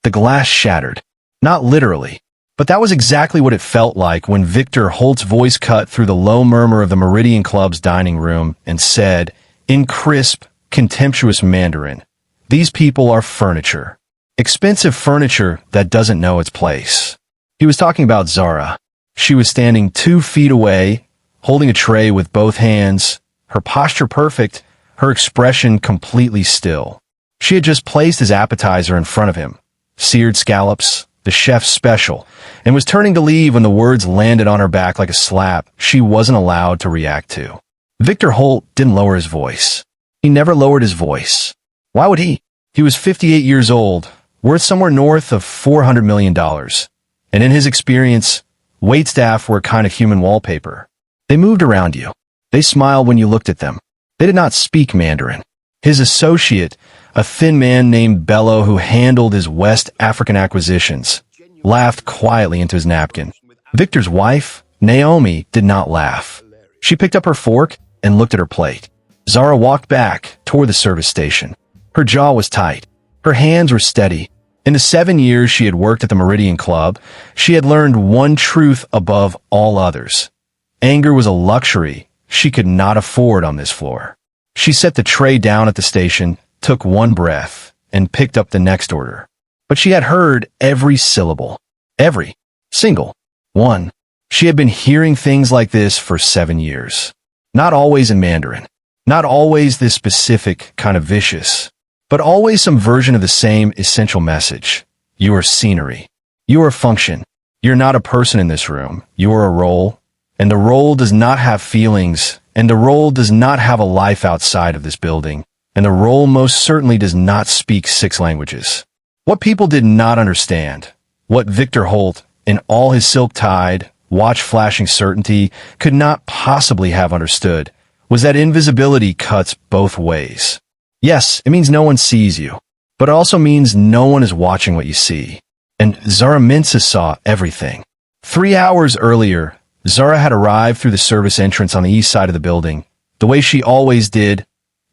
The glass shattered. Not literally, but that was exactly what it felt like when Victor Holt's voice cut through the low murmur of the Meridian Club's dining room and said, in crisp, contemptuous Mandarin, "These people are furniture. Expensive furniture that doesn't know its place." He was talking about Zara. She was standing 2 feet away, holding a tray with both hands, her posture perfect, her expression completely still. She had just placed his appetizer in front of him, seared scallops, the chef's special, and was turning to leave when the words landed on her back like a slap she wasn't allowed to react to. Victor Holt didn't lower his voice. He never lowered his voice. Why would he? He was 58 years old, worth somewhere north of $400 million. And in his experience, waitstaff were a kind of human wallpaper. They moved around you. They smiled when you looked at them. They did not speak Mandarin. His associate, a thin man named Bello who handled his West African acquisitions, laughed quietly into his napkin. Victor's wife, Naomi, did not laugh. She picked up her fork and looked at her plate. Zara walked back toward the service station. Her jaw was tight. Her hands were steady. In the 7 years she had worked at the Meridian Club, she had learned one truth above all others. Anger was a luxury she could not afford on this floor. She set the tray down at the station, took one breath, and picked up the next order. But she had heard every syllable. Every single one. She had been hearing things like this for 7 years. Not always in Mandarin. Not always this specific kind of vicious. But always some version of the same essential message. You are scenery. You are a function. You're not a person in this room. You are a role. And the role does not have feelings. And the role does not have a life outside of this building. And the role most certainly does not speak 6 languages. What people did not understand, what Victor Holt, in all his silk-tied, watch-flashing certainty, could not possibly have understood, was that invisibility cuts both ways. Yes, it means no one sees you, but it also means no one is watching what you see. And Zara Mintz saw everything. 3 hours earlier, Zara had arrived through the service entrance on the east side of the building, the way she always did,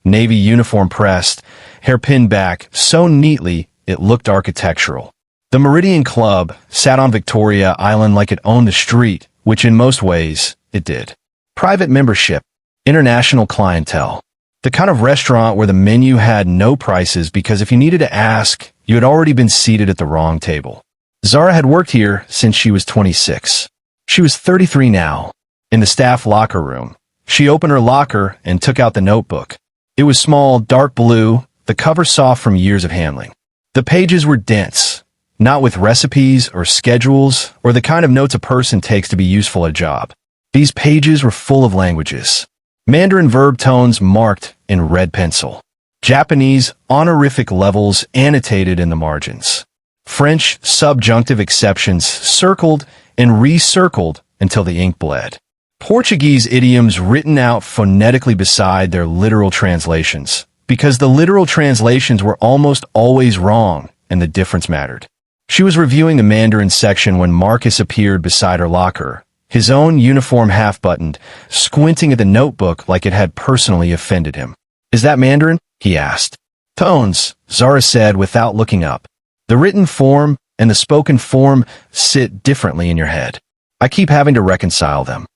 navy uniform pressed, hair pinned back so neatly it looked architectural. The Meridian Club sat on Victoria Island like it owned the street, which in most ways it did. Private membership, international clientele. The kind of restaurant where the menu had no prices because if you needed to ask, you had already been seated at the wrong table. Zara had worked here since she was 26. She was 33 now. In the staff locker room, she opened her locker and took out the notebook. It was small, dark blue, the cover soft from years of handling. The pages were dense, not with recipes or schedules or the kind of notes a person takes to be useful at a job. These pages were full of languages. Mandarin verb tones marked in red pencil. Japanese honorific levels annotated in the margins. French subjunctive exceptions circled and recircled until the ink bled. Portuguese idioms written out phonetically beside their literal translations, because the literal translations were almost always wrong and the difference mattered. She was reviewing the Mandarin section when Marcus appeared beside her locker, his own uniform half-buttoned, squinting at the notebook like it had personally offended him. "Is that Mandarin?" he asked. "Tones," Zara said without looking up. "The written form and the spoken form sit differently in your head. I keep having to reconcile them."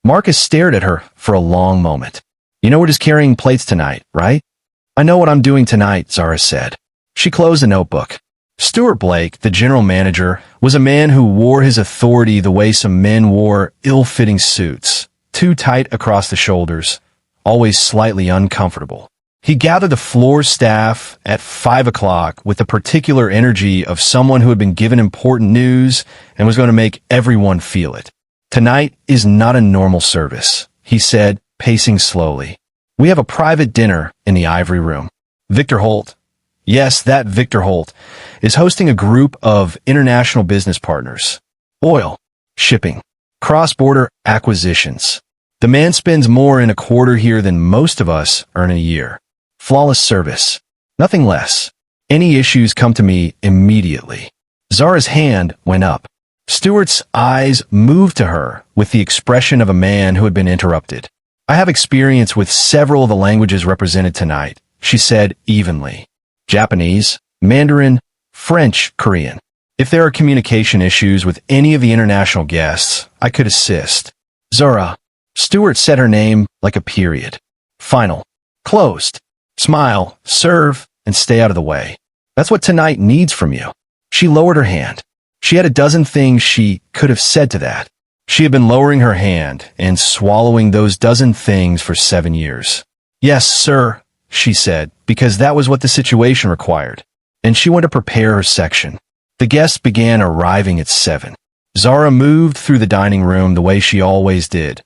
Marcus stared at her for a long moment. "You know we're just carrying plates tonight, right?" "I know what I'm doing tonight," Zara said. She closed the notebook. Stuart Blake, the general manager, was a man who wore his authority the way some men wore ill-fitting suits, too tight across the shoulders, always slightly uncomfortable. He gathered the floor staff at 5 o'clock with the particular energy of someone who had been given important news and was going to make everyone feel it. "Tonight is not a normal service," he said, pacing slowly. "We have a private dinner in the ivory room. Victor Holt, yes, that Victor Holt, is hosting a group of international business partners. Oil, shipping, cross-border acquisitions. The man spends more in a quarter here than most of us earn in a year. Flawless service. Nothing less. Any issues come to me immediately." Zara's hand went up. Stuart's eyes moved to her with the expression of a man who had been interrupted. "I have experience with several of the languages represented tonight," she said evenly. "Japanese, Mandarin, French, Korean. If there are communication issues with any of the international guests, I could assist. Zara. Stewart said her name like a period. Final. Closed. Smile, serve, and stay out of the way. That's what tonight needs from you. She lowered her hand. She had a dozen things she could have said to that. She had been lowering her hand and swallowing those dozen things for 7 years. Yes, sir, she said, because that was what the situation required. And she went to prepare her section. The guests began arriving at 7. Zara moved through the dining room the way she always did.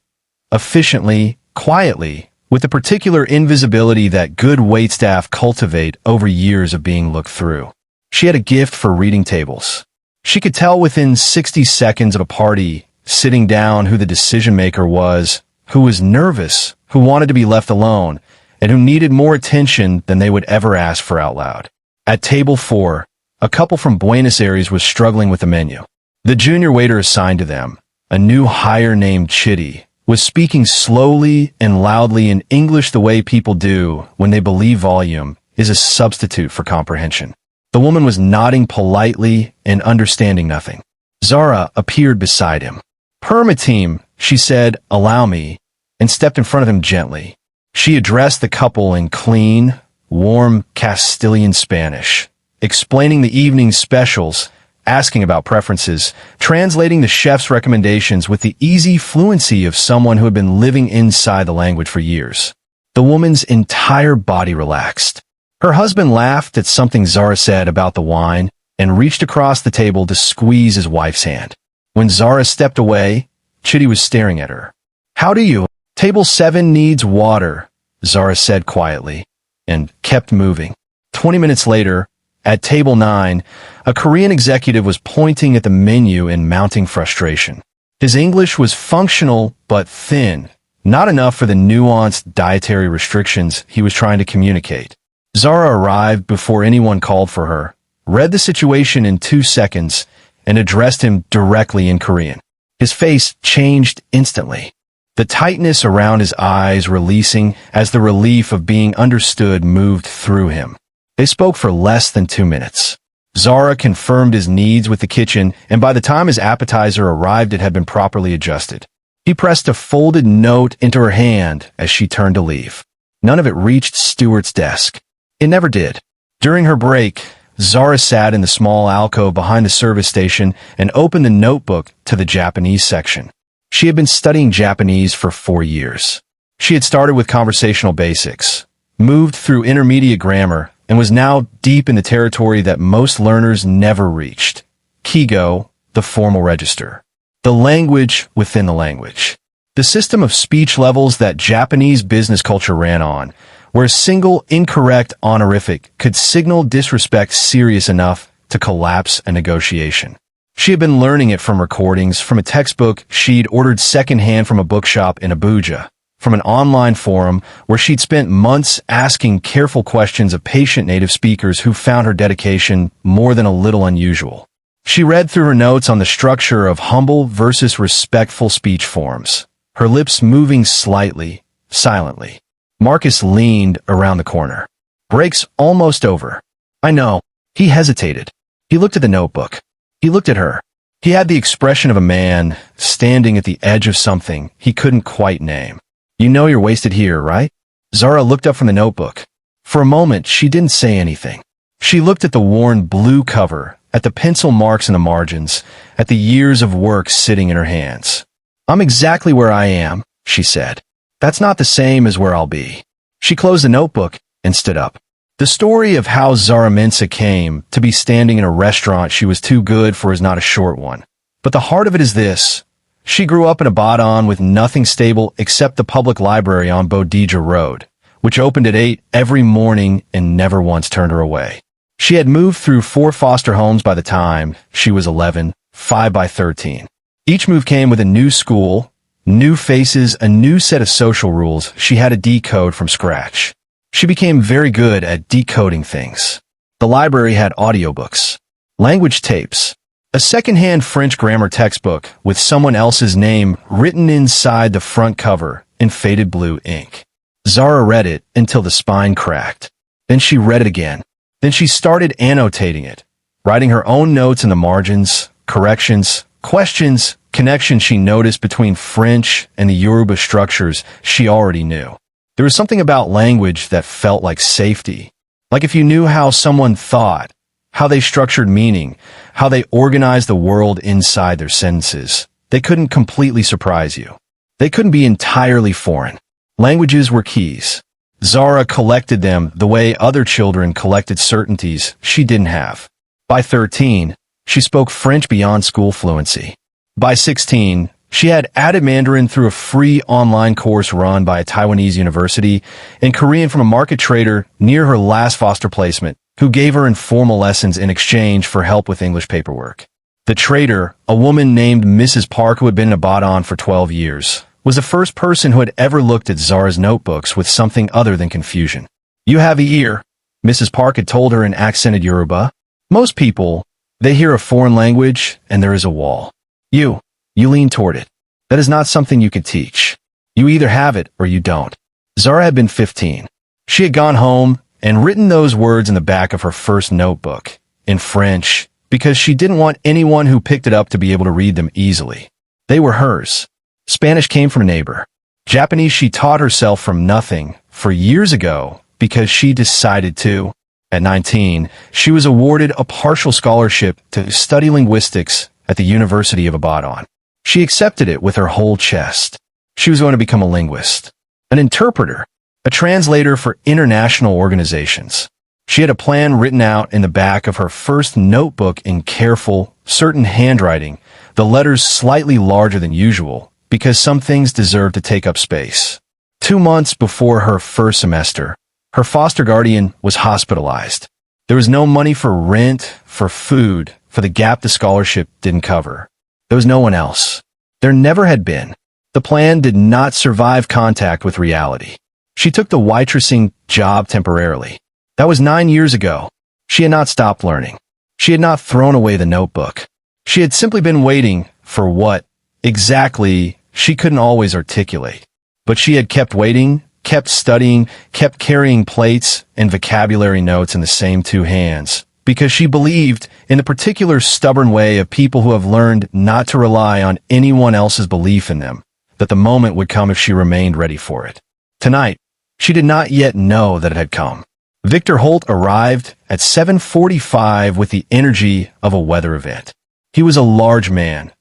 Efficiently, quietly, with the particular invisibility that good waitstaff cultivate over years of being looked through. She had a gift for reading tables. She could tell within 60 seconds of a party sitting down who the decision-maker was, who was nervous, who wanted to be left alone, and who needed more attention than they would ever ask for out loud. At table 4, a couple from Buenos Aires was struggling with the menu. The junior waiter assigned to them, a new hire named Chitty, was speaking slowly and loudly in English the way people do when they believe volume is a substitute for comprehension. The woman was nodding politely and understanding nothing. Zara appeared beside him. "Permateam," she said, "allow me," and stepped in front of him gently. She addressed the couple in clean, warm Castilian Spanish, explaining the evening's specials, asking about preferences, translating the chef's recommendations with the easy fluency of someone who had been living inside the language for years. The woman's entire body relaxed. Her husband laughed at something Zara said about the wine and reached across the table to squeeze his wife's hand. When Zara stepped away, Chitty was staring at her. "How do you?" "Table 7 needs water," Zara said quietly, and kept moving. 20 minutes later, at table 9, a Korean executive was pointing at the menu in mounting frustration. His English was functional but thin, not enough for the nuanced dietary restrictions he was trying to communicate. Zara arrived before anyone called for her, read the situation in 2 seconds, and addressed him directly in Korean. His face changed instantly, the tightness around his eyes releasing as the relief of being understood moved through him. They spoke for less than 2 minutes. Zara confirmed his needs with the kitchen, and by the time his appetizer arrived, it had been properly adjusted. He pressed a folded note into her hand as she turned to leave. None of it reached Stewart's desk. It never did. During her break, Zara sat in the small alcove behind the service station and opened the notebook to the Japanese section. She had been studying Japanese for 4 years. She had started with conversational basics, moved through intermediate grammar, and was now deep in the territory that most learners never reached. Kigo, the formal register. The language within the language. The system of speech levels that Japanese business culture ran on, where a single incorrect honorific could signal disrespect serious enough to collapse a negotiation. She had been learning it from recordings, from a textbook she'd ordered secondhand from a bookshop in Abuja, from an online forum where she'd spent months asking careful questions of patient native speakers who found her dedication more than a little unusual. She read through her notes on the structure of humble versus respectful speech forms, her lips moving slightly, silently. Marcus leaned around the corner. "Break's almost over." "I know." He hesitated. He looked at the notebook. He looked at her. He had the expression of a man standing at the edge of something he couldn't quite name. "You know you're wasted here, right?" Zara looked up from the notebook. For a moment, she didn't say anything. She looked at the worn blue cover, at the pencil marks in the margins, at the years of work sitting in her hands. "I'm exactly where I am," she said. "That's not the same as where I'll be." She closed the notebook and stood up. The story of how Zara Mensah came to be standing in a restaurant she was too good for is not a short one. But the heart of it is this. She grew up in Ibadan with nothing stable except the public library on Bodija Road, which opened at 8 every morning and never once turned her away. She had moved through 4 foster homes by the time she was 11, 5 by 13. Each move came with a new school, new faces, a new set of social rules she had to decode from scratch. She became very good at decoding things. The library had audiobooks, language tapes, a secondhand French grammar textbook with someone else's name written inside the front cover in faded blue ink. Zara read it until the spine cracked. Then she read it again. Then she started annotating it, writing her own notes in the margins, corrections, questions, connections she noticed between French and the Yoruba structures she already knew. There was something about language that felt like safety. Like if you knew how someone thought, how they structured meaning, how they organized the world inside their sentences, they couldn't completely surprise you. They couldn't be entirely foreign. Languages were keys. Zara collected them the way other children collected certainties she didn't have. By 13, she spoke French beyond school fluency. By 16, she had added Mandarin through a free online course run by a Taiwanese university and Korean from a market trader near her last foster placement, who gave her informal lessons in exchange for help with English paperwork. The trader, a woman named Mrs. Park who had been in Abadan for 12 years, was the first person who had ever looked at Zara's notebooks with something other than confusion. "You have a ear," Mrs. Park had told her in accented Yoruba. "Most people, they hear a foreign language and there is a wall. You lean toward it. That is not something you can teach. You either have it or you don't." Zara had been 15. She had gone home and written those words in the back of her first notebook, in French, because she didn't want anyone who picked it up to be able to read them easily. They were hers. Spanish came from a neighbor. Japanese she taught herself from nothing for years ago because she decided to. At 19, she was awarded a partial scholarship to study linguistics at the University of Abadan. She accepted it with her whole chest. She was going to become a linguist, an interpreter, a translator for international organizations. She had a plan written out in the back of her first notebook in careful, certain handwriting, the letters slightly larger than usual, because some things deserve to take up space. 2 months before her first semester, her foster guardian was hospitalized. There was no money for rent, for food, for the gap the scholarship didn't cover. There was no one else. There never had been. The plan did not survive contact with reality. She took the waitressing job temporarily. That was 9 years ago. She had not stopped learning. She had not thrown away the notebook. She had simply been waiting for what, exactly, she couldn't always articulate. But she had kept waiting, kept studying, kept carrying plates and vocabulary notes in the same 2 hands, because she believed in the particular stubborn way of people who have learned not to rely on anyone else's belief in them, that the moment would come if she remained ready for it. Tonight, she did not yet know that it had come. Victor Holt arrived at 7:45 with the energy of a weather event. He was a large man,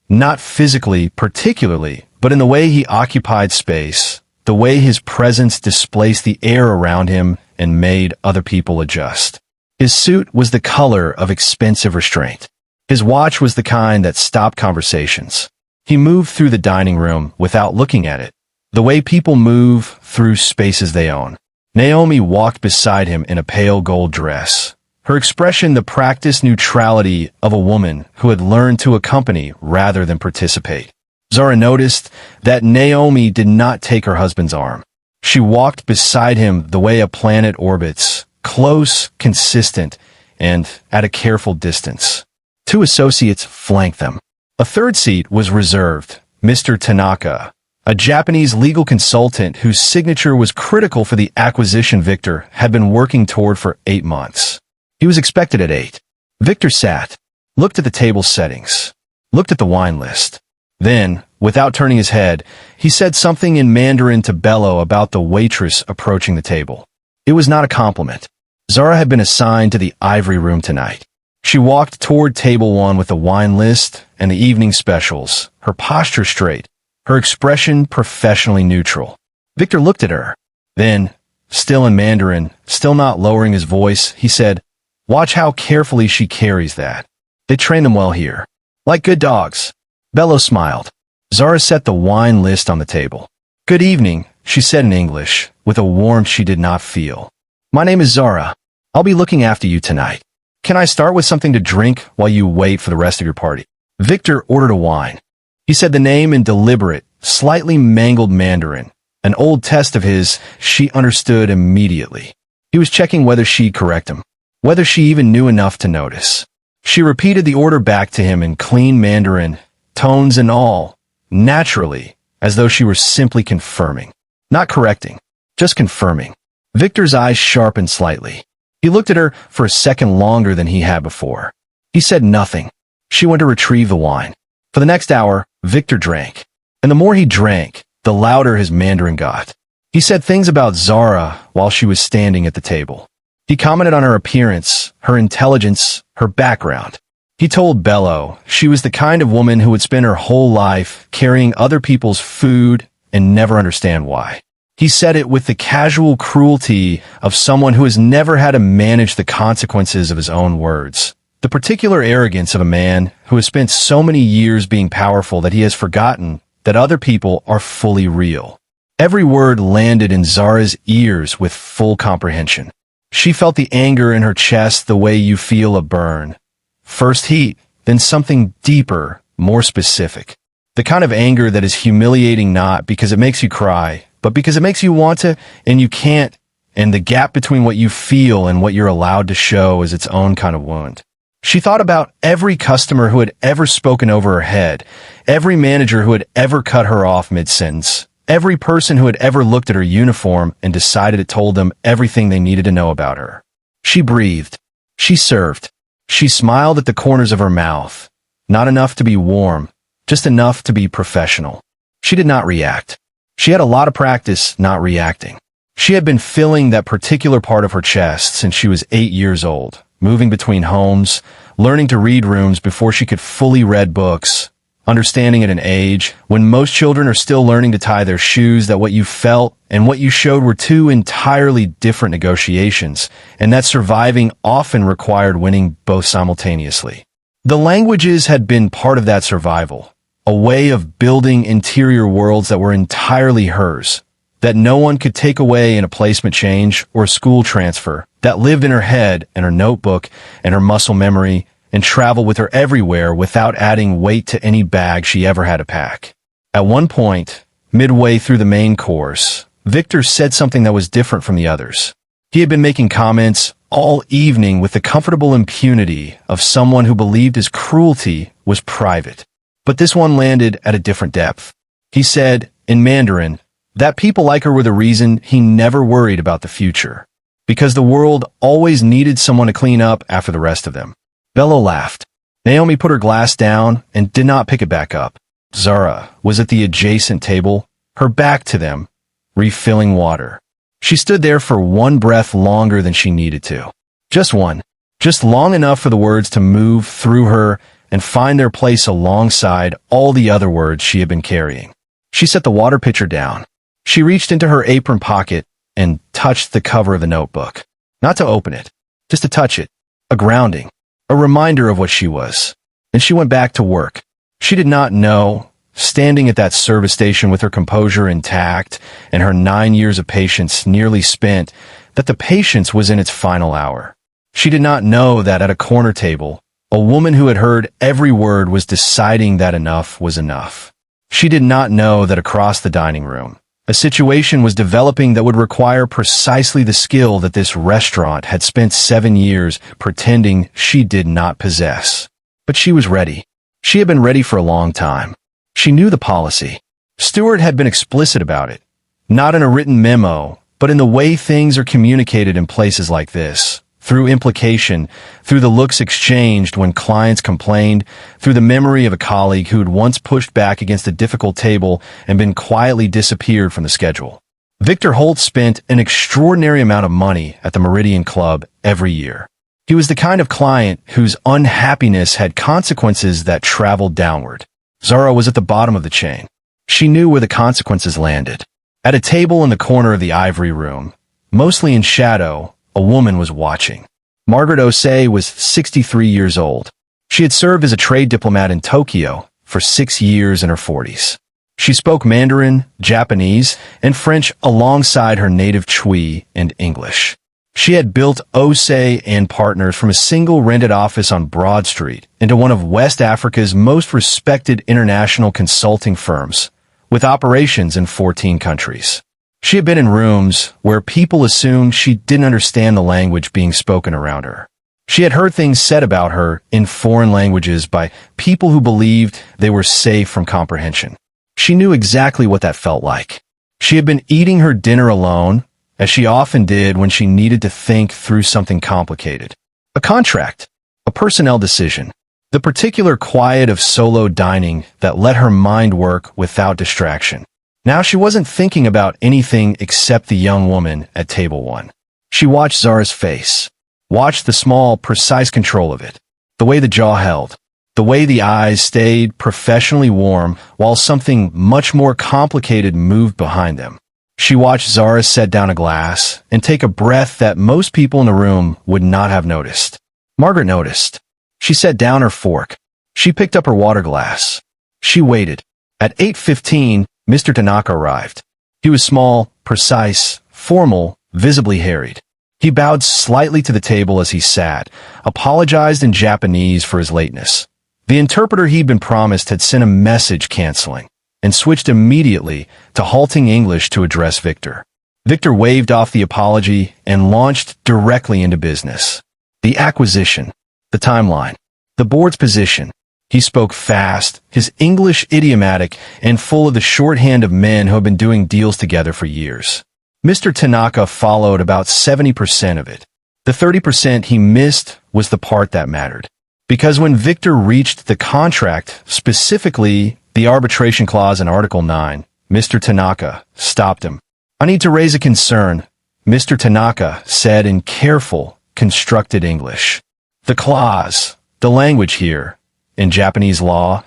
not physically particularly, but in the way he occupied space, the way his presence displaced the air around him and made other people adjust. His suit was the color of expensive restraint. His watch was the kind that stopped conversations. He moved through the dining room without looking at it, the way people move through spaces they own. Naomi walked beside him in a pale gold dress, her expression the practiced neutrality of a woman who had learned to accompany rather than participate. Zara noticed that Naomi did not take her husband's arm. She walked beside him the way a planet orbits, close, consistent, and at a careful distance. 2 associates flanked them. A third seat was reserved, Mr. Tanaka, a Japanese legal consultant whose signature was critical for the acquisition Victor had been working toward for 8 months. He was expected at 8. Victor sat, looked at the table settings, looked at the wine list. Then, without turning his head, he said something in Mandarin to Bello about the waitress approaching the table. It was not a compliment. Zara had been assigned to the ivory room tonight. She walked toward table 1 with the wine list and the evening specials, her posture straight, her expression professionally neutral. Victor looked at her. Then, still in Mandarin, still not lowering his voice, he said, "Watch how carefully she carries that. They train them well here. Like good dogs." Bello smiled. Zara set the wine list on the table. "Good evening," she said in English, with a warmth she did not feel. "My name is Zara. I'll be looking after you tonight. Can I start with something to drink while you wait for the rest of your party?" Victor ordered a wine. He said the name in deliberate, slightly mangled Mandarin, an old test of his she understood immediately. He was checking whether she'd correct him, whether she even knew enough to notice. She repeated the order back to him in clean Mandarin, tones and all, naturally, as though she were simply confirming. Not correcting, just confirming. Victor's eyes sharpened slightly. He looked at her for a second longer than he had before. He said nothing. She went to retrieve the wine. For the next hour, Victor drank. And the more he drank, the louder his Mandarin got. He said things about Zara while she was standing at the table. He commented on her appearance, her intelligence, her background. He told Bello she was the kind of woman who would spend her whole life carrying other people's food and never understand why. He said it with the casual cruelty of someone who has never had to manage the consequences of his own words. The particular arrogance of a man who has spent so many years being powerful that he has forgotten that other people are fully real. Every word landed in Zara's ears with full comprehension. She felt the anger in her chest the way you feel a burn. First heat, then something deeper, more specific. The kind of anger that is humiliating not because it makes you cry, but because it makes you want to and you can't, and the gap between what you feel and what you're allowed to show is its own kind of wound. She thought about every customer who had ever spoken over her head, every manager who had ever cut her off mid-sentence, every person who had ever looked at her uniform and decided it told them everything they needed to know about her. She breathed. She served. She smiled at the corners of her mouth. Not enough to be warm, just enough to be professional. She did not react. She had a lot of practice not reacting. She had been filling that particular part of her chest since she was 8 years old, moving between homes, learning to read rooms before she could fully read books, understanding at an age when most children are still learning to tie their shoes that what you felt and what you showed were two entirely different negotiations, and that surviving often required winning both simultaneously. The languages had been part of that survival, a way of building interior worlds that were entirely hers, that no one could take away in a placement change or a school transfer, that lived in her head and her notebook and her muscle memory and traveled with her everywhere without adding weight to any bag she ever had to pack. At one point, midway through the main course, Victor said something that was different from the others. He had been making comments all evening with the comfortable impunity of someone who believed his cruelty was private. But this one landed at a different depth. He said, in Mandarin, that people like her were the reason he never worried about the future, because the world always needed someone to clean up after the rest of them. Bello laughed. Naomi put her glass down and did not pick it back up. Zara was at the adjacent table, her back to them, refilling water. She stood there for one breath longer than she needed to. Just one. Just long enough for the words to move through her and find their place alongside all the other words she had been carrying. She set the water pitcher down. She reached into her apron pocket and touched the cover of the notebook. Not to open it, just to touch it. A grounding. A reminder of what she was. Then she went back to work. She did not know, standing at that service station with her composure intact and her 9 years of patience nearly spent, that the patience was in its final hour. She did not know that at a corner table, a woman who had heard every word was deciding that enough was enough. She did not know that across the dining room, a situation was developing that would require precisely the skill that this restaurant had spent 7 years pretending she did not possess. But she was ready. She had been ready for a long time. She knew the policy. Stewart had been explicit about it, not in a written memo, but in the way things are communicated in places like this, through implication, through the looks exchanged when clients complained, through the memory of a colleague who had once pushed back against a difficult table and been quietly disappeared from the schedule. Victor Holt spent an extraordinary amount of money at the Meridian Club every year. He was the kind of client whose unhappiness had consequences that traveled downward. Zara was at the bottom of the chain. She knew where the consequences landed. At a table in the corner of the ivory room, mostly in shadow, a woman was watching. Margaret Osei was 63 years old. She had served as a trade diplomat in Tokyo for 6 years in her 40s. She spoke Mandarin, Japanese, and French alongside her native Chui and English. She had built Osei and Partners from a single rented office on Broad Street into one of West Africa's most respected international consulting firms, with operations in 14 countries. She had been in rooms where people assumed she didn't understand the language being spoken around her. She had heard things said about her in foreign languages by people who believed they were safe from comprehension. She knew exactly what that felt like. She had been eating her dinner alone, as she often did when she needed to think through something complicated. A contract. A personnel decision. The particular quiet of solo dining that let her mind work without distraction. Now she wasn't thinking about anything except the young woman at table 1. She watched Zara's face. Watched the small, precise control of it. The way the jaw held. The way the eyes stayed professionally warm while something much more complicated moved behind them. She watched Zara set down a glass and take a breath that most people in the room would not have noticed. Margaret noticed. She set down her fork. She picked up her water glass. She waited. At 8:15, Mr. Tanaka arrived. He was small, precise, formal, visibly harried. He bowed slightly to the table as he sat, apologized in Japanese for his lateness. The interpreter he'd been promised had sent a message canceling, and switched immediately to halting English to address Victor. Victor waved off the apology and launched directly into business. The acquisition, the timeline, the board's position. He spoke fast, his English idiomatic and full of the shorthand of men who have been doing deals together for years. Mr. Tanaka followed about 70% of it. The 30% he missed was the part that mattered. Because when Victor reached the contract, specifically the arbitration clause in Article 9, Mr. Tanaka stopped him. "I need to raise a concern," Mr. Tanaka said in careful, constructed English. "The clause, the language here, in Japanese law,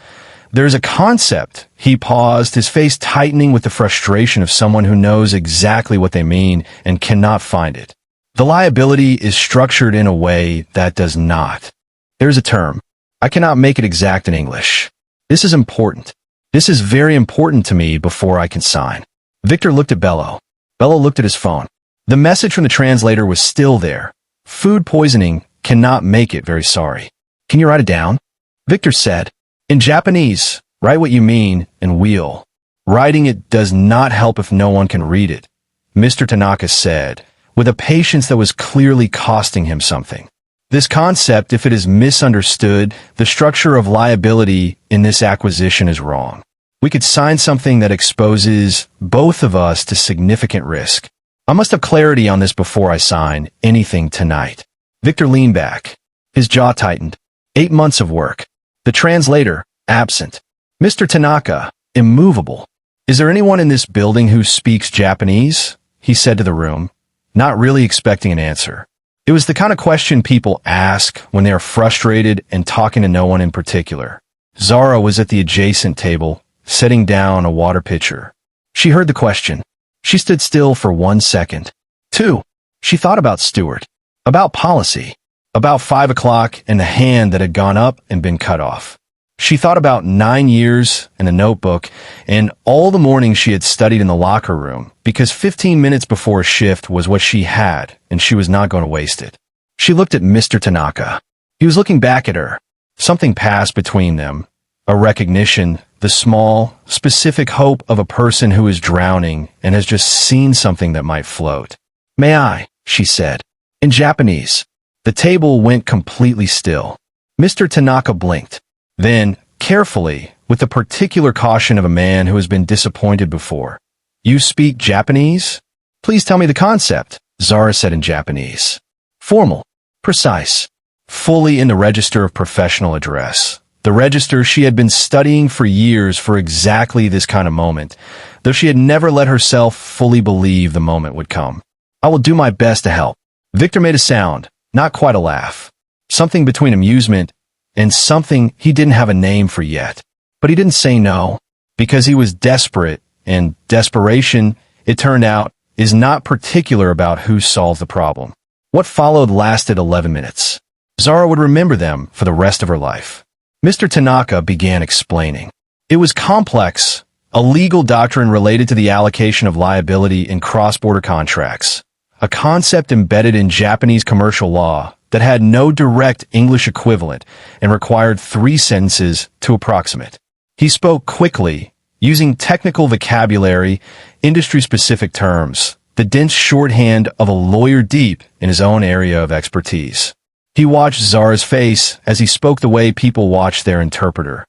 there's a concept." He paused, his face tightening with the frustration of someone who knows exactly what they mean and cannot find it. The liability is structured in a way that does not. There's a term. I cannot make it exact in English. This is important. This is very important to me before I can sign. Victor looked at Bello. Bello looked at his phone. The message from the translator was still there. "Food poisoning cannot make it very sorry. Can you write it down?" Victor said. "In Japanese, write what you mean and we'll." "Writing it does not help if no one can read it," Mr. Tanaka said, with a patience that was clearly costing him something. "This concept, if it is misunderstood, the structure of liability in this acquisition is wrong. We could sign something that exposes both of us to significant risk. I must have clarity on this before I sign anything tonight." Victor leaned back. His jaw tightened. 8 months of work. The translator, absent. Mr. Tanaka, immovable. "Is there anyone in this building who speaks Japanese?" he said to the room, not really expecting an answer. It was the kind of question people ask when they are frustrated and talking to no one in particular. Zara was at the adjacent table, setting down a water pitcher. She heard the question. She stood still for 1 second. 2. She thought about Stewart, about policy, about 5 o'clock and the hand that had gone up and been cut off. She thought about 9 years and a notebook and all the mornings she had studied in the locker room because 15 minutes before a shift was what she had and she was not going to waste it. She looked at Mr. Tanaka. He was looking back at her. Something passed between them. A recognition, the small, specific hope of a person who is drowning and has just seen something that might float. "May I?" she said. In Japanese. The table went completely still. Mr. Tanaka blinked. Then, carefully, with the particular caution of a man who has been disappointed before. "You speak Japanese? Please tell me the concept," Zara said in Japanese. Formal, precise, fully in the register of professional address. The register she had been studying for years for exactly this kind of moment, though she had never let herself fully believe the moment would come. "I will do my best to help." Victor made a sound, not quite a laugh. Something between amusement and something he didn't have a name for yet. But he didn't say no, because he was desperate, and desperation, it turned out, is not particular about who solved the problem. What followed lasted 11 minutes. Zara would remember them for the rest of her life. Mr. Tanaka began explaining. It was complex, a legal doctrine related to the allocation of liability in cross-border contracts, a concept embedded in Japanese commercial law that had no direct English equivalent and required 3 sentences to approximate. He spoke quickly, using technical vocabulary, industry-specific terms, the dense shorthand of a lawyer deep in his own area of expertise. He watched Zara's face as he spoke the way people watch their interpreter,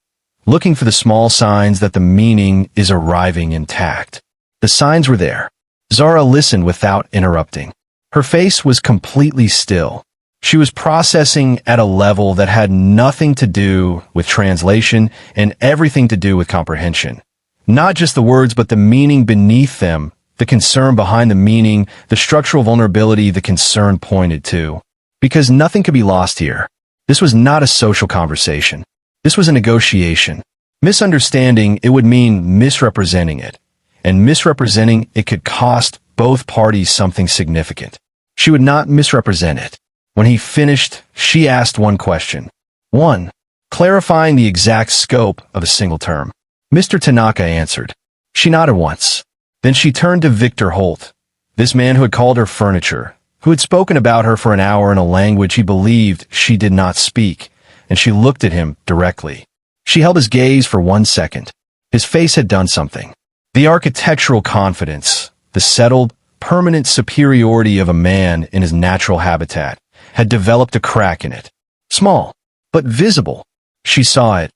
looking for the small signs that the meaning is arriving intact. The signs were there. Zara listened without interrupting. Her face was completely still. She was processing at a level that had nothing to do with translation and everything to do with comprehension. Not just the words, but the meaning beneath them, the concern behind the meaning, the structural vulnerability the concern pointed to. Because nothing could be lost here. This was not a social conversation. This was a negotiation. Misunderstanding it would mean misrepresenting it. And misrepresenting it could cost both parties something significant. She would not misrepresent it. When he finished, she asked one question. 1. Clarifying the exact scope of a single term. Mr. Tanaka answered. She nodded once. Then she turned to Victor Holt, this man who had called her furniture, who had spoken about her for an hour in a language he believed she did not speak, and she looked at him directly. She held his gaze for 1 second. His face had done something. The architectural confidence, the settled, permanent superiority of a man in his natural habitat, had developed a crack in it. Small, but visible. She saw it,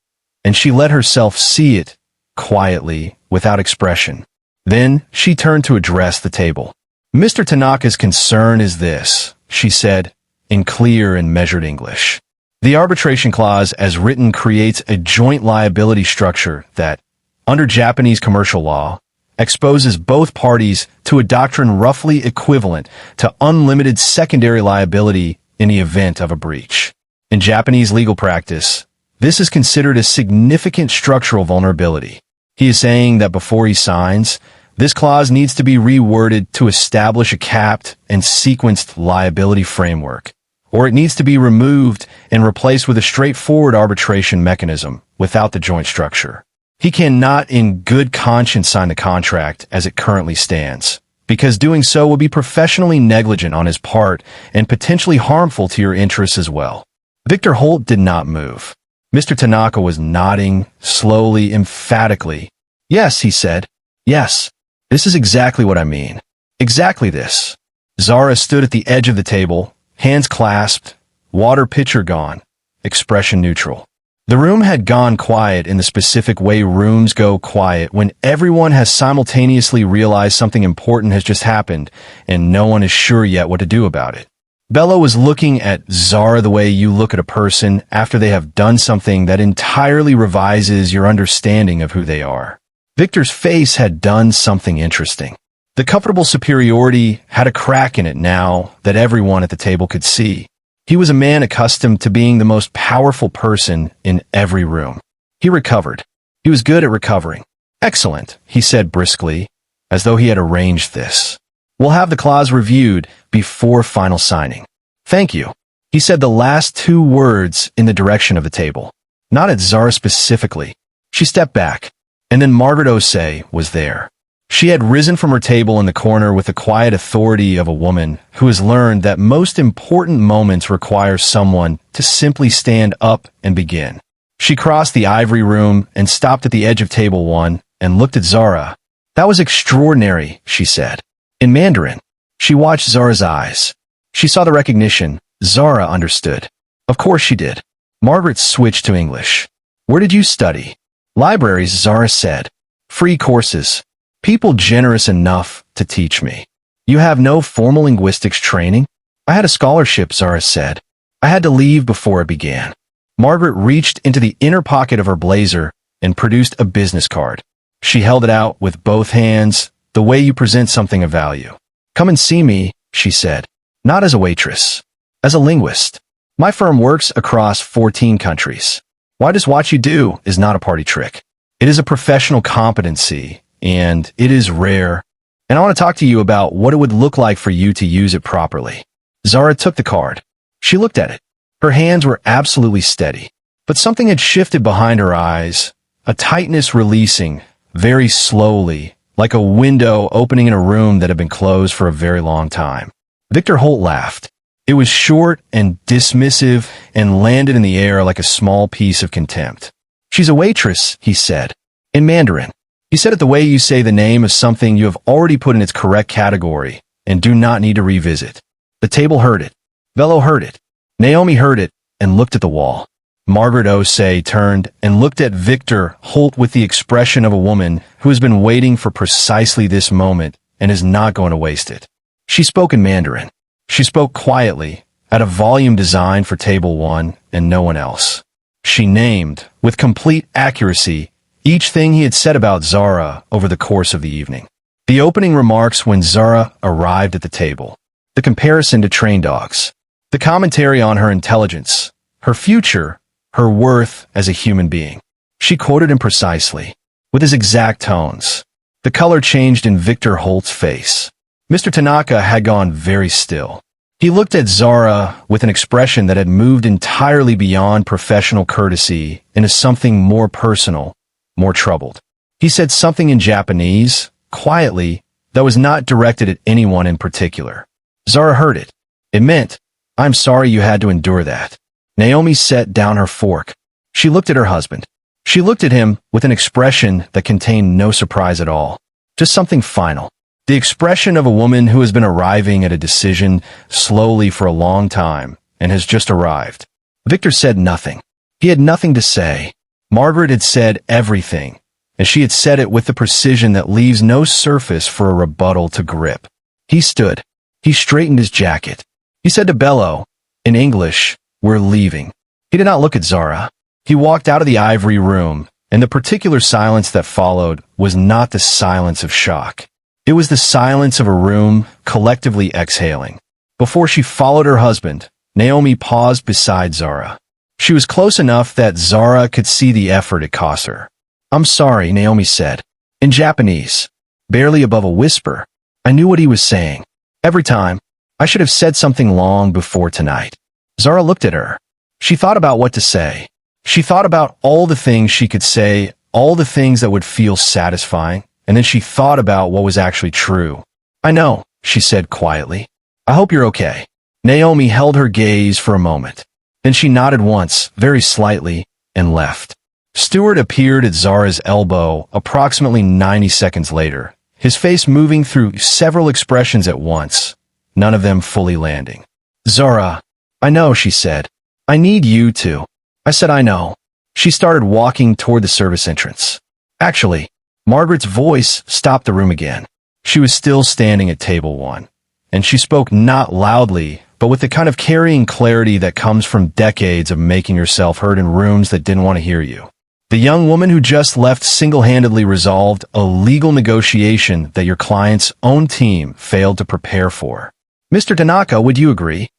and she let herself see it, quietly, without expression. Then she turned to address the table. Mr. Tanaka's concern is this, she said, in clear and measured English. The arbitration clause as written creates a joint liability structure that, under Japanese commercial law, exposes both parties to a doctrine roughly equivalent to unlimited secondary liability in the event of a breach. In Japanese legal practice, this is considered a significant structural vulnerability. He is saying that before he signs, this clause needs to be reworded to establish a capped and sequenced liability framework, or it needs to be removed and replaced with a straightforward arbitration mechanism without the joint structure. He cannot in good conscience sign the contract as it currently stands, because doing so would be professionally negligent on his part and potentially harmful to your interests as well. Victor Holt did not move. Mr. Tanaka was nodding, slowly, emphatically. Yes, he said. Yes. This is exactly what I mean. Exactly this. Zara stood at the edge of the table, hands clasped, water pitcher gone, expression neutral. The room had gone quiet in the specific way rooms go quiet when everyone has simultaneously realized something important has just happened and no one is sure yet what to do about it. Bella was looking at Zara the way you look at a person after they have done something that entirely revises your understanding of who they are. Victor's face had done something interesting. The comfortable superiority had a crack in it now that everyone at the table could see. He was a man accustomed to being the most powerful person in every room. He recovered. He was good at recovering. Excellent, he said briskly, as though he had arranged this. We'll have the clause reviewed before final signing. Thank you. He said the last 2 words in the direction of the table. Not at Zara specifically. She stepped back, and then Margaret Osei was there. She had risen from her table in the corner with the quiet authority of a woman who has learned that most important moments require someone to simply stand up and begin. She crossed the ivory room and stopped at the edge of table 1 and looked at Zara. That was extraordinary, she said. In Mandarin, she watched Zara's eyes. She saw the recognition. Zara understood. Of course she did. Margaret switched to English. Where did you study? Libraries, Zara said. Free courses. People generous enough to teach me. You have no formal linguistics training? I had a scholarship, Zara said. I had to leave before it began. Margaret reached into the inner pocket of her blazer and produced a business card. She held it out with both hands, the way you present something of value. Come and see me, she said. Not as a waitress. As a linguist. My firm works across 14 countries. Why does what you do is not a party trick. It is a professional competency, and it is rare. And I want to talk to you about what it would look like for you to use it properly. Zara took the card. She looked at it. Her hands were absolutely steady. But something had shifted behind her eyes, a tightness releasing, very slowly, like a window opening in a room that had been closed for a very long time. Victor Holt laughed. It was short and dismissive and landed in the air like a small piece of contempt. She's a waitress, he said. In Mandarin. He said it the way you say the name of something you have already put in its correct category and do not need to revisit. The table heard it. Velo heard it. Naomi heard it and looked at the wall. Margaret Osei turned and looked at Victor Holt with the expression of a woman who has been waiting for precisely this moment and is not going to waste it. She spoke in Mandarin. She spoke quietly, at a volume designed for Table 1 and no one else. She named, with complete accuracy, each thing he had said about Zara over the course of the evening. The opening remarks when Zara arrived at the table, the comparison to train dogs, the commentary on her intelligence, her future, her worth as a human being. She quoted him precisely, with his exact tones. The color changed in Victor Holt's face. Mr. Tanaka had gone very still. He looked at Zara with an expression that had moved entirely beyond professional courtesy into something more personal, more troubled. He said something in Japanese, quietly, that was not directed at anyone in particular. Zara heard it. It meant, "I'm sorry you had to endure that." Naomi set down her fork. She looked at her husband. She looked at him with an expression that contained no surprise at all. Just something final. The expression of a woman who has been arriving at a decision slowly for a long time and has just arrived. Victor said nothing. He had nothing to say. Margaret had said everything, and she had said it with the precision that leaves no surface for a rebuttal to grip. He stood. He straightened his jacket. He said to Bello, in English, "We're leaving." He did not look at Zara. He walked out of the ivory room, and the particular silence that followed was not the silence of shock. It was the silence of a room collectively exhaling. Before she followed her husband, Naomi paused beside Zara. She was close enough that Zara could see the effort it cost her. "I'm sorry," Naomi said, in Japanese, barely above a whisper. I knew what he was saying. Every time, I should have said something long before tonight. Zara looked at her. She thought about what to say. She thought about all the things she could say, all the things that would feel satisfying, and then she thought about what was actually true. "I know," she said quietly. "I hope you're okay." Naomi held her gaze for a moment. Then she nodded once, very slightly, and left. Stuart appeared at Zara's elbow approximately 90 seconds later, his face moving through several expressions at once, none of them fully landing. "Zara, I know," she said. "I need you to." I said, "I know." She started walking toward the service entrance. Actually, Margaret's voice stopped the room again. She was still standing at table 1, and she spoke not loudly, but with the kind of carrying clarity that comes from decades of making yourself heard in rooms that didn't want to hear you. The young woman who just left single-handedly resolved a legal negotiation that your client's own team failed to prepare for. "Mr. Tanaka, would you agree?"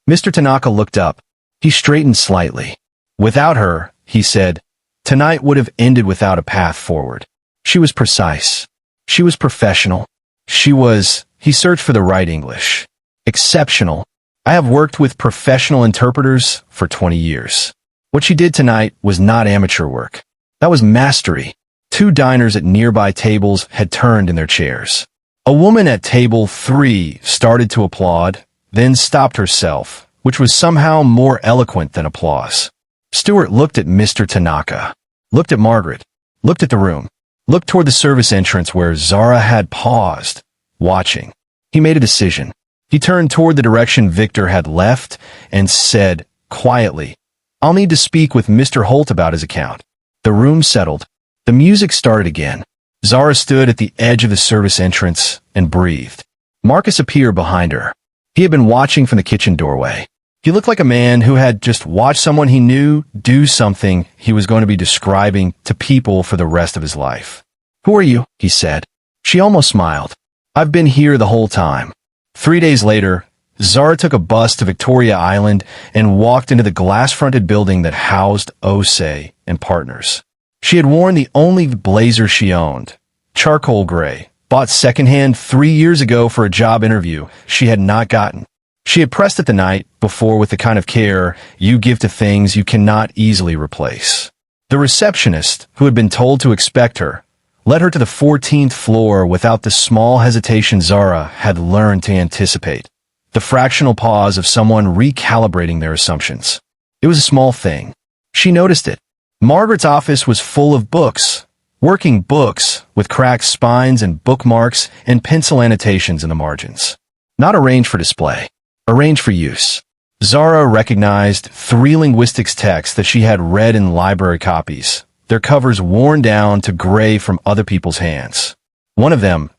Mr. Tanaka looked up. He straightened slightly. "Without her," he said, "tonight would have ended without a path forward." She was precise. She was professional. He searched for the right English. Exceptional. I have worked with professional interpreters for 20 years. What she did tonight was not amateur work. That was mastery. 2 diners at nearby tables had turned in their chairs. A woman at table 3 started to applaud, then stopped herself, which was somehow more eloquent than applause. Stuart looked at Mr. Tanaka, looked at Margaret, looked at the room, looked toward the service entrance where Zara had paused, watching. He made a decision. He turned toward the direction Victor had left and said, quietly, "I'll need to speak with Mr. Holt about his account." The room settled. The music started again. Zara stood at the edge of the service entrance and breathed. Marcus appeared behind her. He had been watching from the kitchen doorway. He looked like a man who had just watched someone he knew do something he was going to be describing to people for the rest of his life. "Who are you?" he said. She almost smiled. "I've been here the whole time." 3 days later, Zara took a bus to Victoria Island and walked into the glass-fronted building that housed Osei and Partners. She had worn the only blazer she owned, charcoal gray, bought secondhand 3 years ago for a job interview she had not gotten. She had pressed it the night before with the kind of care you give to things you cannot easily replace. The receptionist, who had been told to expect her, led her to the 14th floor without the small hesitation Zara had learned to anticipate. The fractional pause of someone recalibrating their assumptions. It was a small thing. She noticed it. Margaret's office was full of books, working books with cracked spines and bookmarks and pencil annotations in the margins. Not arranged for display, arranged for use. Zara recognized 3 linguistics texts that she had read in library copies, their covers worn down to gray from other people's hands. One of them,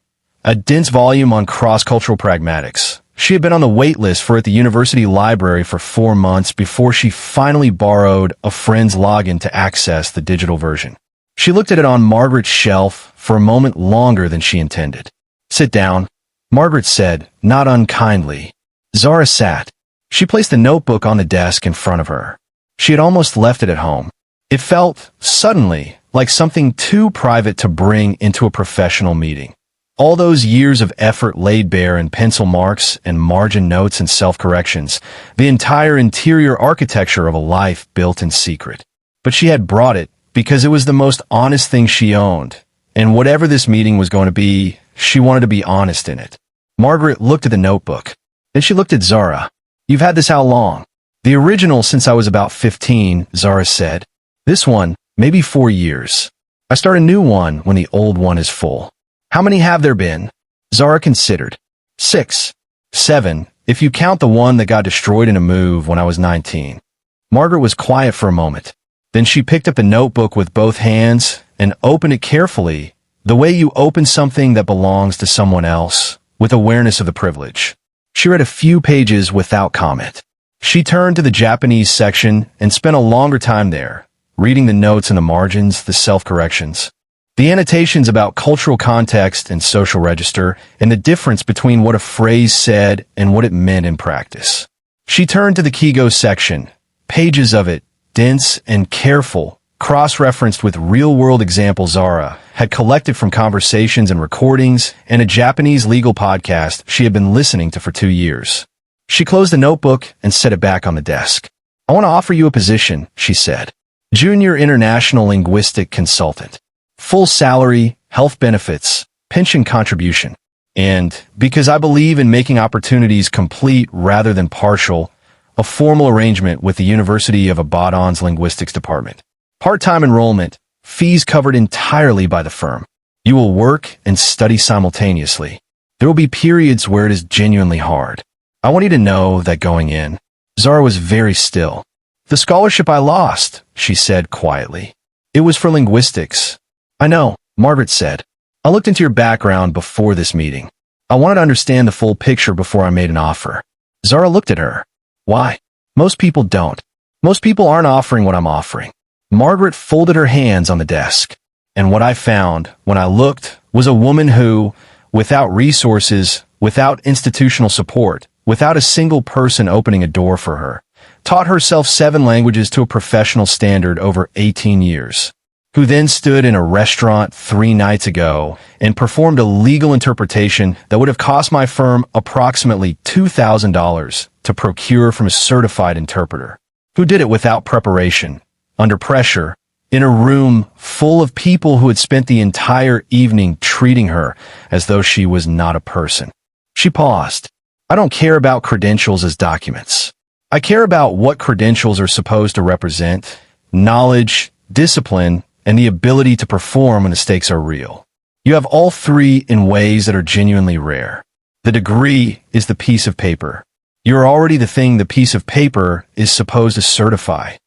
a dense volume on cross-cultural pragmatics, She had been on the wait list for at the university library for 4 months before she finally borrowed a friend's login to access the digital version. She looked at it on Margaret's shelf for a moment longer than she intended. "Sit down," Margaret said, not unkindly. Zara sat. She placed the notebook on the desk in front of her. She had almost left it at home. It felt, suddenly, like something too private to bring into a professional meeting. All those years of effort laid bare in pencil marks and margin notes and self-corrections, the entire interior architecture of a life built in secret. But she had brought it because it was the most honest thing she owned, and whatever this meeting was going to be, she wanted to be honest in it. Margaret looked at the notebook. Then she looked at Zara. "You've had this how long?" "The original since I was about 15, Zara said. "This one, maybe 4 years. I start a new one when the old one is full." "How many have there been?" Zara considered. 6. 7, if you count the one that got destroyed in a move when I was 19. Margaret was quiet for a moment. Then she picked up the notebook with both hands and opened it carefully, the way you open something that belongs to someone else, with awareness of the privilege. She read a few pages without comment. She turned to the Japanese section and spent a longer time there, reading the notes and the margins, the self-corrections. The annotations about cultural context and social register, and the difference between what a phrase said and what it meant in practice. She turned to the Kigo section, pages of it, dense and careful, cross-referenced with real-world examples Zara had collected from conversations and recordings and a Japanese legal podcast she had been listening to for 2 years. She closed the notebook and set it back on the desk. "I want to offer you a position," she said. "Junior International Linguistic Consultant. Full salary, health benefits, pension contribution. And, because I believe in making opportunities complete rather than partial, a formal arrangement with the University of Ibadan's linguistics department. Part-time enrollment, fees covered entirely by the firm. You will work and study simultaneously. There will be periods where it is genuinely hard. I want you to know that going in." Zara was very still. "The scholarship I lost," she said quietly. "It was for linguistics." "I know," Margaret said. "I looked into your background before this meeting. I wanted to understand the full picture before I made an offer." Zara looked at her. "Why? Most people don't. Most people aren't offering what I'm offering." Margaret folded her hands on the desk. "And what I found, when I looked, was a woman who, without resources, without institutional support, without a single person opening a door for her, taught herself 7 languages to a professional standard over 18 years. Who then stood in a restaurant 3 nights ago and performed a legal interpretation that would have cost my firm approximately $2,000 to procure from a certified interpreter. Who did it without preparation, under pressure, in a room full of people who had spent the entire evening treating her as though she was not a person." She paused. "I don't care about credentials as documents. I care about what credentials are supposed to represent: knowledge, discipline, and the ability to perform when the stakes are real. You have all 3 in ways that are genuinely rare. The degree is the piece of paper. You're already the thing the piece of paper is supposed to certify."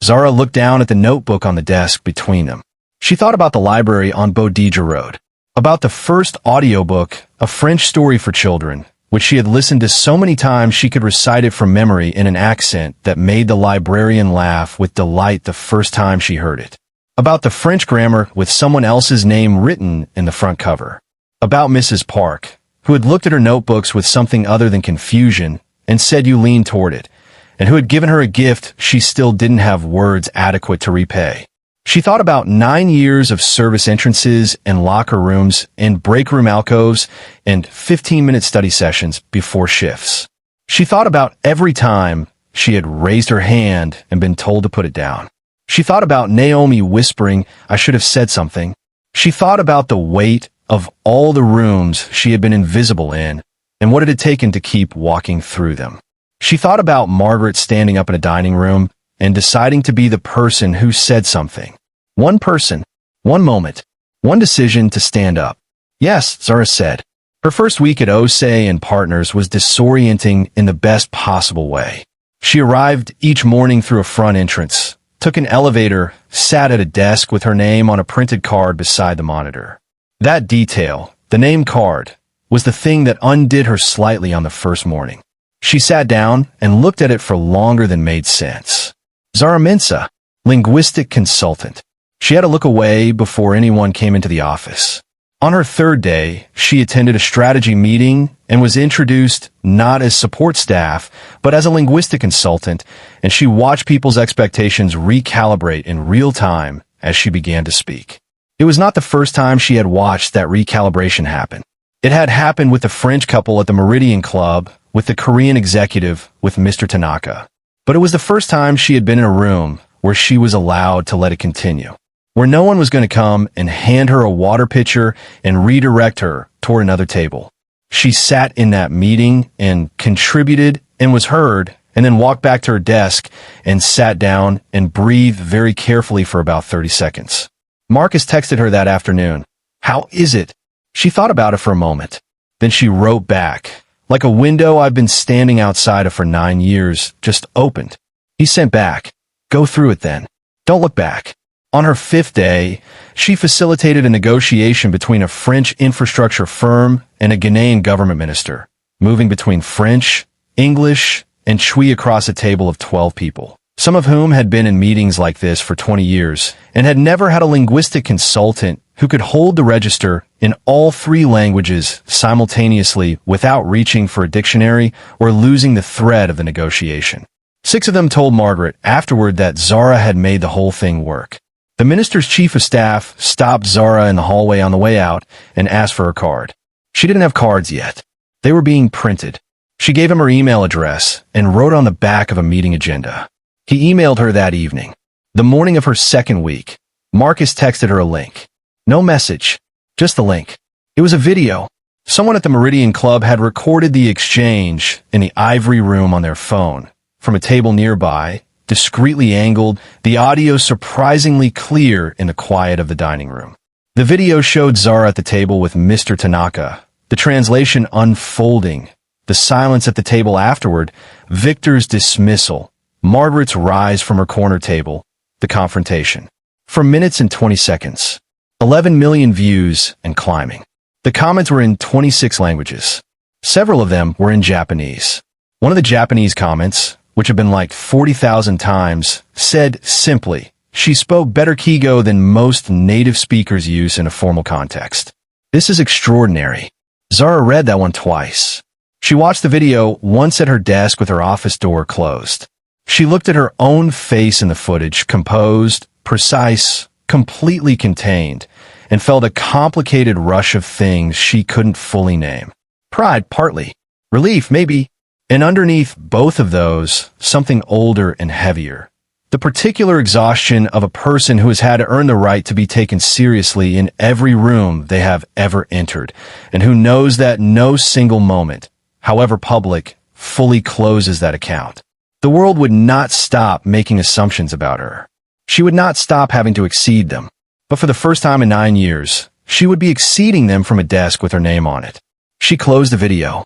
Zara looked down at the notebook on the desk between them. She thought about the library on Bodija Road, about the first audiobook, A French Story for Children, which she had listened to so many times she could recite it from memory in an accent that made the librarian laugh with delight the first time she heard it. About the French grammar with someone else's name written in the front cover. About Mrs. Park, who had looked at her notebooks with something other than confusion and said you leaned toward it, and who had given her a gift she still didn't have words adequate to repay. She thought about 9 years of service entrances and locker rooms and break room alcoves and 15-minute study sessions before shifts. She thought about every time she had raised her hand and been told to put it down. She thought about Naomi whispering, "I should have said something." She thought about the weight of all the rooms she had been invisible in and what it had taken to keep walking through them. She thought about Margaret standing up in a dining room and deciding to be the person who said something. One person, one moment, one decision to stand up. "Yes," Zara said. Her first week at Osei and Partners was disorienting in the best possible way. She arrived each morning through a front entrance, took an elevator, sat at a desk with her name on a printed card beside the monitor. That detail, the name card, was the thing that undid her slightly on the first morning. She sat down and looked at it for longer than made sense. Zara Mensah, linguistic consultant. She had to look away before anyone came into the office. On her third day, she attended a strategy meeting and was introduced not as support staff, but as a linguistic consultant, and she watched people's expectations recalibrate in real time as she began to speak. It was not the first time she had watched that recalibration happen. It had happened with the French couple at the Meridian Club, with the Korean executive, with Mr. Tanaka. But it was the first time she had been in a room where she was allowed to let it continue, where no one was going to come and hand her a water pitcher and redirect her toward another table. She sat in that meeting and contributed and was heard, and then walked back to her desk and sat down and breathed very carefully for about 30 seconds. Marcus texted her that afternoon. "How is it?" She thought about it for a moment. Then she wrote back, "Like a window I've been standing outside of for 9 years, just opened." He sent back, "Go through it then. Don't look back." On her 5th day, she facilitated a negotiation between a French infrastructure firm and a Ghanaian government minister, moving between French, English, and Twi across a table of 12 people, some of whom had been in meetings like this for 20 years and had never had a linguistic consultant who could hold the register in all 3 languages simultaneously without reaching for a dictionary or losing the thread of the negotiation. 6 of them told Margaret afterward that Zara had made the whole thing work. The minister's chief of staff stopped Zara in the hallway on the way out and asked for her card. She didn't have cards yet. They were being printed. She gave him her email address and wrote on the back of a meeting agenda. He emailed her that evening. The morning of her 2nd week, Marcus texted her a link. No message, just the link. It was a video. Someone at the Meridian Club had recorded the exchange in the ivory room on their phone. From a table nearby, discreetly angled, the audio surprisingly clear in the quiet of the dining room. The video showed Zara at the table with Mr. Tanaka, the translation unfolding, the silence at the table afterward, Victor's dismissal, Margaret's rise from her corner table, the confrontation. For minutes and 20 seconds. 11 million views and climbing. The comments were in 26 languages. Several of them were in Japanese. One of the Japanese comments, which had been liked 40,000 times, said simply, "She spoke better Kigo than most native speakers use in a formal context. This is extraordinary." Zara read that one twice. She watched the video once at her desk with her office door closed. She looked at her own face in the footage, composed, precise, completely contained, and felt a complicated rush of things she couldn't fully name. Pride, partly. Relief, maybe. And underneath both of those, something older and heavier. The particular exhaustion of a person who has had to earn the right to be taken seriously in every room they have ever entered, and who knows that no single moment, however public, fully closes that account. The world would not stop making assumptions about her. She would not stop having to exceed them. But for the first time in 9 years, she would be exceeding them from a desk with her name on it. She closed the video.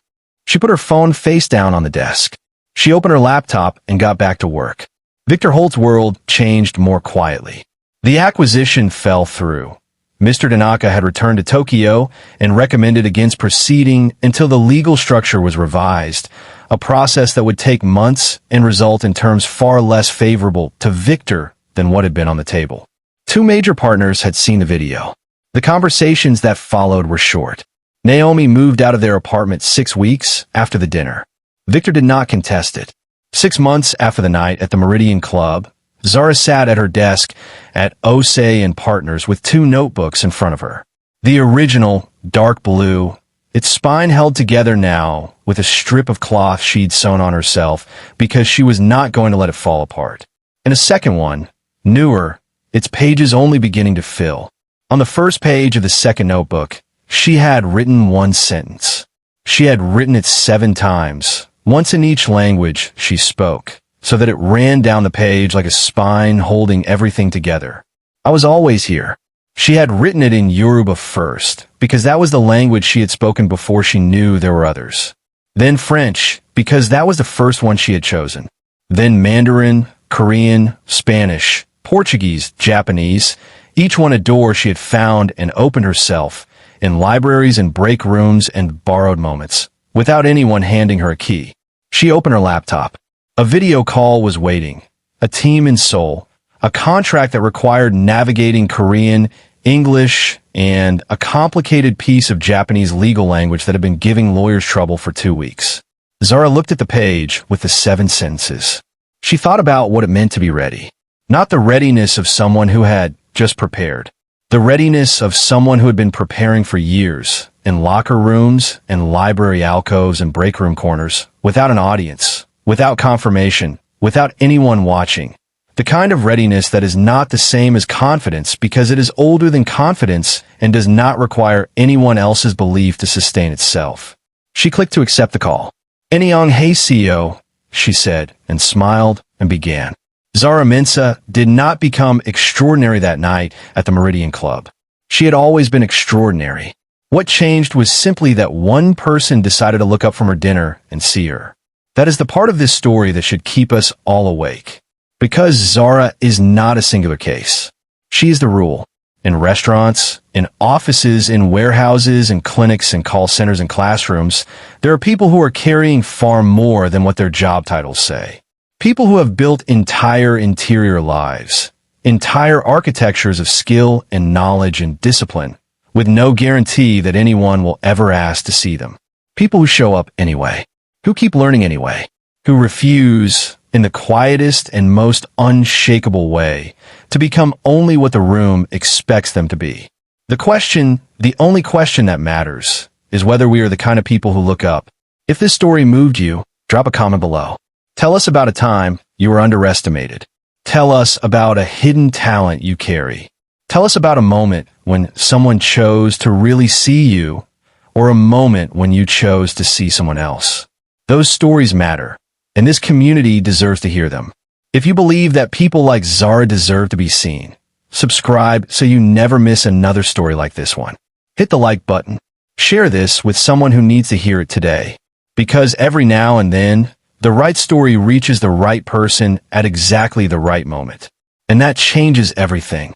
She put her phone face down on the desk. She opened her laptop and got back to work. Victor Holt's world changed more quietly. The acquisition fell through. Mr. Tanaka had returned to Tokyo and recommended against proceeding until the legal structure was revised, a process that would take months and result in terms far less favorable to Victor than what had been on the table. 2 major partners had seen the video. The conversations that followed were short. Naomi moved out of their apartment 6 weeks after the dinner. Victor did not contest it. 6 months after the night at the Meridian Club, Zara sat at her desk at Osei and Partners with 2 notebooks in front of her. The original, dark blue, its spine held together now with a strip of cloth she'd sewn on herself because she was not going to let it fall apart. And a second one, newer, its pages only beginning to fill. On the first page of the second notebook, she had written one sentence. She had written it 7 times, once in each language she spoke, so that it ran down the page like a spine holding everything together. "I was always here." She had written it in Yoruba first, because that was the language she had spoken before she knew there were others. Then French, because that was the first one she had chosen. Then Mandarin, Korean, Spanish, Portuguese, Japanese, each one a door she had found and opened herself, in libraries and break rooms and borrowed moments, without anyone handing her a key. She opened her laptop. A video call was waiting. A team in Seoul. A contract that required navigating Korean, English, and a complicated piece of Japanese legal language that had been giving lawyers trouble for 2 weeks. Zara looked at the page with the 7 sentences. She thought about what it meant to be ready. Not the readiness of someone who had just prepared. The readiness of someone who had been preparing for years, in locker rooms and library alcoves and break room corners, without an audience, without confirmation, without anyone watching. The kind of readiness that is not the same as confidence because it is older than confidence and does not require anyone else's belief to sustain itself. She clicked to accept the call. "Hey CEO," she said, and smiled and began. Zara Mensah did not become extraordinary that night at the Meridian Club. She had always been extraordinary. What changed was simply that one person decided to look up from her dinner and see her. That is the part of this story that should keep us all awake. Because Zara is not a singular case. She is the rule. In restaurants, in offices, in warehouses, in clinics, in call centers, and classrooms, there are people who are carrying far more than what their job titles say. People who have built entire interior lives, entire architectures of skill and knowledge and discipline, with no guarantee that anyone will ever ask to see them. People who show up anyway, who keep learning anyway, who refuse, in the quietest and most unshakable way, to become only what the room expects them to be. The only question that matters, is whether we are the kind of people who look up. If this story moved you, drop a comment below. Tell us about a time you were underestimated. Tell us about a hidden talent you carry. Tell us about a moment when someone chose to really see you, or a moment when you chose to see someone else. Those stories matter, and this community deserves to hear them. If you believe that people like Zara deserve to be seen, subscribe so you never miss another story like this one. Hit the like button. Share this with someone who needs to hear it today. Because every now and then, the right story reaches the right person at exactly the right moment. And that changes everything.